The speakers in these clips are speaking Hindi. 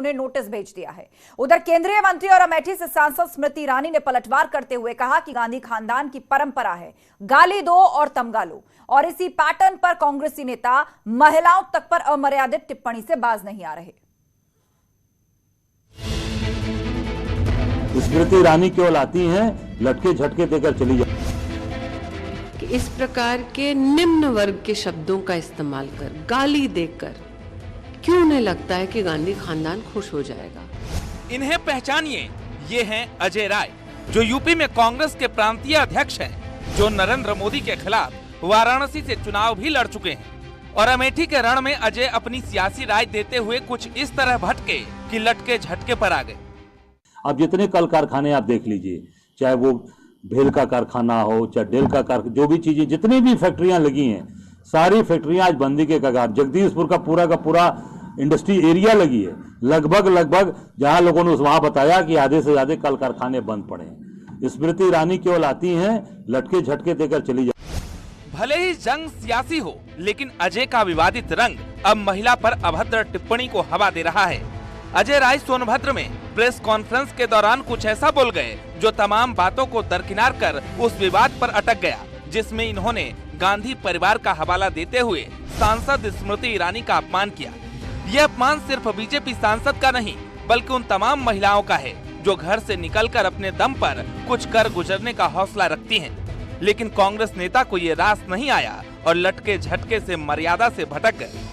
ने नोटिस भेज दिया है। उधर केंद्रीय मंत्री और अमेठी से सांसद स्मृति ईरानी ने पलटवार करते हुए कहा कि गांधी खानदान की परंपरा है गाली दो और तमगा लो, और इसी पैटर्न पर कांग्रेसी नेता महिलाओं तक पर अमर्यादित टिप्पणी से बाज नहीं आ रहे। स्मृति ईरानी केवल आती हैं, लटके झटके देकर चली जाती। इस प्रकार के निम्न वर्ग के शब्दों का इस्तेमाल कर, गाली देकर, क्यों उन्हें लगता है कि गांधी खानदान खुश हो जाएगा? इन्हें पहचानिए, ये हैं अजय राय, जो यूपी में कांग्रेस के प्रांतीय अध्यक्ष हैं, जो नरेंद्र मोदी के खिलाफ वाराणसी से चुनाव भी लड़ चुके हैं। और अमेठी के रण में अजय अपनी सियासी राय देते हुए कुछ इस तरह भटके कि लटके झटके पर आ गए। अब जितने कल कारखाने आप देख लीजिए, चाहे वो भेल का कारखाना हो, चाहे डेल का कारखाना, जो भी चीजें, जितनी भी फैक्ट्रियां लगी हैं, सारी फैक्ट्रियां आज बंदी के कगार। जगदीशपुर का पूरा इंडस्ट्री एरिया लगी है, लगभग जहां लोगों ने वहां बताया कि आधे से ज्यादा कल कारखाने बंद पड़े हैं। स्मृति ईरानी केवल आती हैं, लटके झटके देकर चली जाती। भले ही जंग सियासी हो, लेकिन अजय का विवादित रंग अब महिला पर अभद्र टिप्पणी को हवा दे रहा है। अजय राय सोनभद्र में प्रेस कॉन्फ्रेंस के दौरान कुछ ऐसा बोल गए जो तमाम बातों को दरकिनार कर उस विवाद पर अटक गया, जिसमें इन्होंने गांधी परिवार का हवाला देते हुए सांसद स्मृति ईरानी का अपमान किया। यह अपमान सिर्फ बीजेपी सांसद का नहीं, बल्कि उन तमाम महिलाओं का है जो घर से निकलकर अपने दम पर कुछ कर गुजरने का हौसला रखती हैं। लेकिन कांग्रेस नेता को ये रास नहीं आया और लटके झटके से मर्यादा से भटक गए।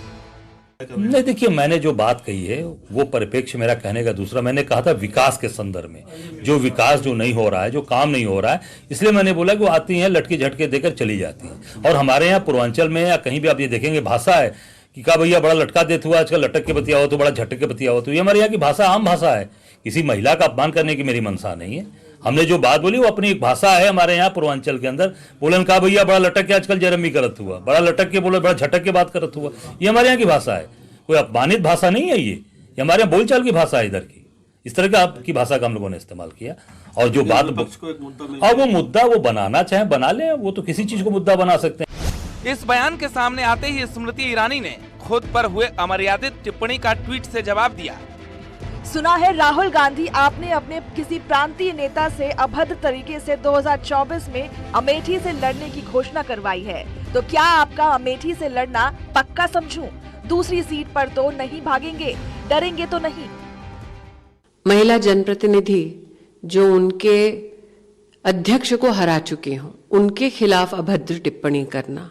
नहीं, देखिए, मैंने जो बात कही है वो परिप्रेक्ष्य मेरा कहने का दूसरा। मैंने कहा था विकास के संदर्भ में, जो विकास जो नहीं हो रहा है, जो काम नहीं हो रहा है, इसलिए मैंने बोला कि वो आती हैं, लटके झटके देकर चली जाती हैं। और हमारे यहाँ पूर्वांचल में या कहीं भी आप ये देखेंगे भाषा है कि का भैया बड़ा लटका देते हुआ आजकल लटक के बतिया हो तो बड़ा झटक के बतिया हो, तो ये हमारे यहाँ की भाषा आम भाषा है। किसी महिला का अपमान करने की मेरी मंशा नहीं है। हमने जो बात बोली वो अपनी एक भाषा है हमारे यहाँ पूर्वांचल के अंदर। बोलन का भैया बड़ा लटक के आजकल जरमी करत हुआ, बड़ा लटक के बोले, बड़ा झटक के बात करत हुआ, ये हमारे यहाँ की भाषा है। कोई अपमानित भाषा नहीं है, ये हमारे यहाँ बोलचाल की भाषा है इधर की। इस तरह का आपकी भाषा का हम लोगों ने इस्तेमाल किया। और जो बात और वो मुद्दा वो बनाना चाहे बना ले, वो तो किसी चीज को मुद्दा बना सकते हैं। इस बयान के सामने आते ही स्मृति ईरानी ने खुद पर हुए अमर्यादित टिप्पणी का ट्वीट से जवाब दिया। सुना है राहुल गांधी आपने अपने किसी प्रांतीय नेता से अभद्र तरीके से 2024 में अमेठी से लड़ने की घोषणा करवाई है, तो क्या आपका अमेठी से लड़ना पक्का समझूं? दूसरी सीट पर तो नहीं भागेंगे, डरेंगे तो नहीं। महिला जनप्रतिनिधि जो उनके अध्यक्ष को हरा चुके हों, उनके खिलाफ अभद्र टिप्पणी करना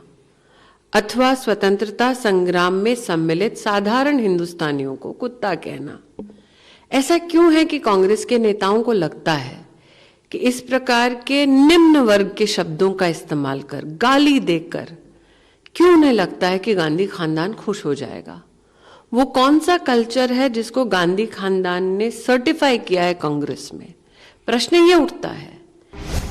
अथवा स्वतंत्रता संग्राम में सम्मिलित साधारण हिंदुस्तानियों को कुत्ता कहना, ऐसा क्यों है कि कांग्रेस के नेताओं को लगता है कि इस प्रकार के निम्न वर्ग के शब्दों का इस्तेमाल कर, गाली देकर, क्यों उन्हें लगता है कि गांधी खानदान खुश हो जाएगा? वो कौन सा कल्चर है जिसको गांधी खानदान ने सर्टिफाई किया है कांग्रेस में? प्रश्न ये उठता है।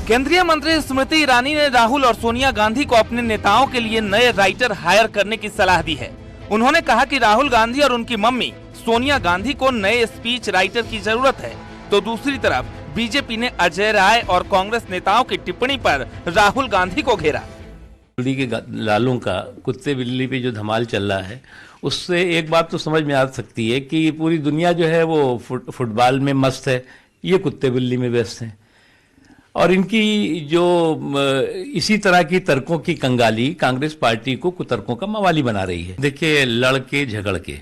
केंद्रीय मंत्री स्मृति ईरानी ने राहुल और सोनिया गांधी को अपने नेताओं के लिए नए राइटर हायर करने की सलाह दी है। उन्होंने कहा कि राहुल गांधी और उनकी मम्मी सोनिया गांधी को नए स्पीच राइटर की जरूरत है, तो दूसरी तरफ बीजेपी ने अजय राय और कांग्रेस नेताओं की टिप्पणी पर राहुल गांधी को घेरा। दिल्ली के लालों का कुत्ते बिल्ली पे जो धमाल चल रहा है, उससे एक बात तो समझ में आ सकती है कि पूरी दुनिया जो है वो फुटबॉल में मस्त है, ये कुत्ते बिल्ली में व्यस्त हैं। और इनकी जो इसी तरह की तर्कों की कंगाली कांग्रेस पार्टी को कुतर्कों का मवाली बना रही है। देखिए, लड़के झगड़ के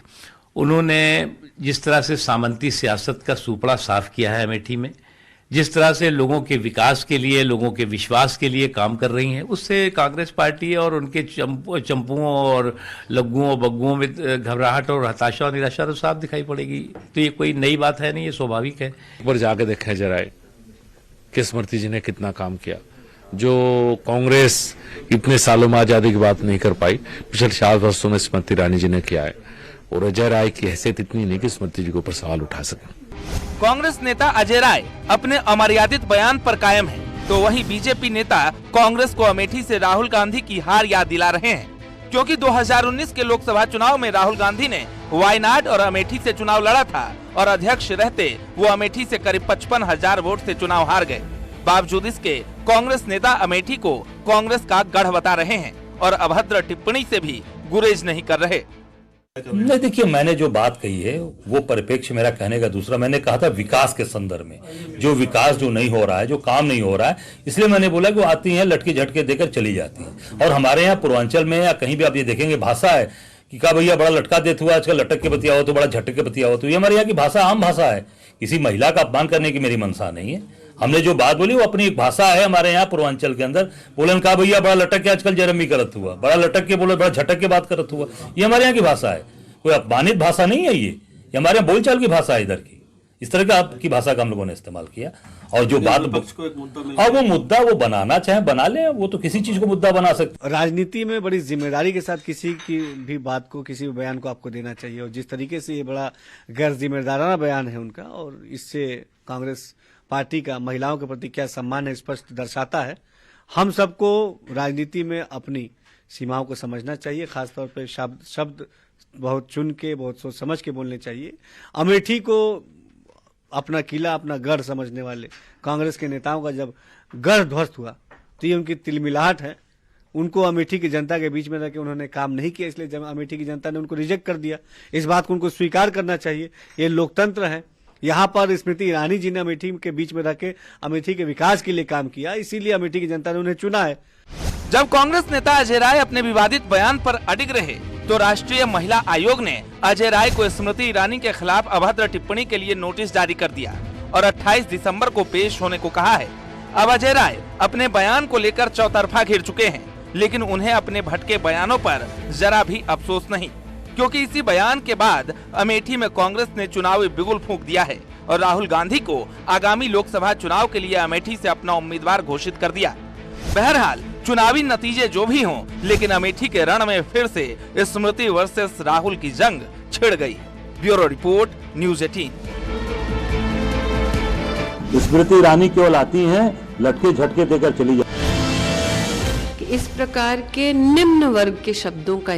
उन्होंने जिस तरह से सामंती सियासत का सुपड़ा साफ किया है अमेठी में, जिस तरह से लोगों के विकास के लिए, लोगों के विश्वास के लिए काम कर रही हैं, उससे कांग्रेस पार्टी और उनके चंपुओं और लग्गुओं और बग्गुओं में घबराहट और हताशा और निराशा तो साफ दिखाई पड़ेगी। तो ये कोई नई बात है नहीं, ये स्वाभाविक है। एक बार जाके देखा जाए कि स्मृति जी ने कितना काम किया, जो कांग्रेस इतने सालों में आजादी की बात नहीं कर पाई, पिछले 4 वर्षों में स्मृति ईरानी जी ने किया है। और अजय राय की हैसियत इतनी नहीं कि स्मृति जी के ऊपर सवाल उठा सके। कांग्रेस नेता अजय राय अपने अमर्यादित बयान पर कायम है, तो वहीं बीजेपी नेता कांग्रेस को अमेठी से राहुल गांधी की हार याद दिला रहे हैं, क्योंकि 2019 के लोकसभा चुनाव में राहुल गांधी ने वायनाड और अमेठी से चुनाव लड़ा था और अध्यक्ष रहते वो अमेठी से करीब 55,000 वोट से चुनाव हार गए। बावजूद इसके कांग्रेस नेता अमेठी को कांग्रेस का गढ़ बता रहे हैं और अभद्र टिप्पणी से भी गुरेज नहीं कर रहे। नहीं, देखिए मैंने जो बात कही है वो परिप्रेक्ष्य मेरा कहने का दूसरा, मैंने कहा था विकास के संदर्भ में, जो विकास जो नहीं हो रहा है, जो काम नहीं हो रहा है, इसलिए मैंने बोला कि वो आती हैं लटके झटके देकर चली जाती हैं। और हमारे यहाँ पूर्वांचल में या कहीं भी आप ये देखेंगे भाषा है कि का भैया बड़ा लटका देते हुआ आजकल लटक के बतिया हो तो बड़ा झटक के बतिया हो, तो ये हमारे यहाँ की भाषा आम भाषा है। किसी महिला का अपमान करने की मेरी मंशा नहीं है। हमने जो बात बोली वो अपनी एक भाषा है हमारे यहाँ पूर्वांचल के अंदर। बोलन का भैया बड़ा लटक के आजकल जरमी करत हुआ, बड़ा लटक के बोले, बड़ा झटक के बात करत हुआ, ये हमारे यहाँ की भाषा है। कोई अपमानित भाषा नहीं है, ये हमारे यहाँ बोलचाल की भाषा है इधर की। इस तरह का आपकी भाषा का हम लोगों ने इस्तेमाल किया। और जो बात हाँ वो मुद्दा वो बनाना चाहे बना ले, वो तो किसी चीज को मुद्दा बना सकते। राजनीति में बड़ी जिम्मेदारी के साथ किसी की भी बात को, किसी भी बयान को आपको देना चाहिए। और जिस तरीके से ये बड़ा गैर जिम्मेदाराना बयान है उनका, और इससे कांग्रेस पार्टी का महिलाओं के प्रति क्या सम्मान है स्पष्ट दर्शाता है। हम सबको राजनीति में अपनी सीमाओं को समझना चाहिए, खासतौर पर शब्द बहुत चुन के, बहुत सोच समझ के बोलने चाहिए। अमेठी को अपना किला, अपना गढ़ समझने वाले कांग्रेस के नेताओं का जब गढ़ ध्वस्त हुआ तो ये उनकी तिलमिलाहट है। उनको अमेठी की जनता के बीच में रह के उन्होंने काम नहीं किया, इसलिए जब अमेठी की जनता ने उनको रिजेक्ट कर दिया। इस बात को उनको स्वीकार करना चाहिए। ये लोकतंत्र है। यहाँ पर स्मृति ईरानी जी ने अमेठी के बीच में रह के अमेठी के विकास के लिए काम किया, इसीलिए अमेठी की जनता ने उन्हें चुना है। जब कांग्रेस नेता अजय राय अपने विवादित बयान पर अडिग रहे तो राष्ट्रीय महिला आयोग ने अजय राय को स्मृति ईरानी के खिलाफ अभद्र टिप्पणी के लिए नोटिस जारी कर दिया और 28 दिसंबर को पेश होने को कहा है। अब अजय राय अपने बयान को लेकर चौतरफा घिर चुके हैं, लेकिन उन्हें अपने भटके बयानों पर जरा भी अफसोस नहीं, क्योंकि इसी बयान के बाद अमेठी में कांग्रेस ने चुनावी बिगुल फूंक दिया है और राहुल गांधी को आगामी लोकसभा चुनाव के लिए अमेठी से अपना उम्मीदवार घोषित कर दिया। बहरहाल चुनावी नतीजे जो भी हों, लेकिन अमेठी के रण में फिर से स्मृति वर्सेस राहुल की जंग छिड़ गई। Bureau report, news 18। Smriti Irani केवल आती हैं लटके झटके देकर चली जाती। इस प्रकार के निम्न वर्ग के शब्दों का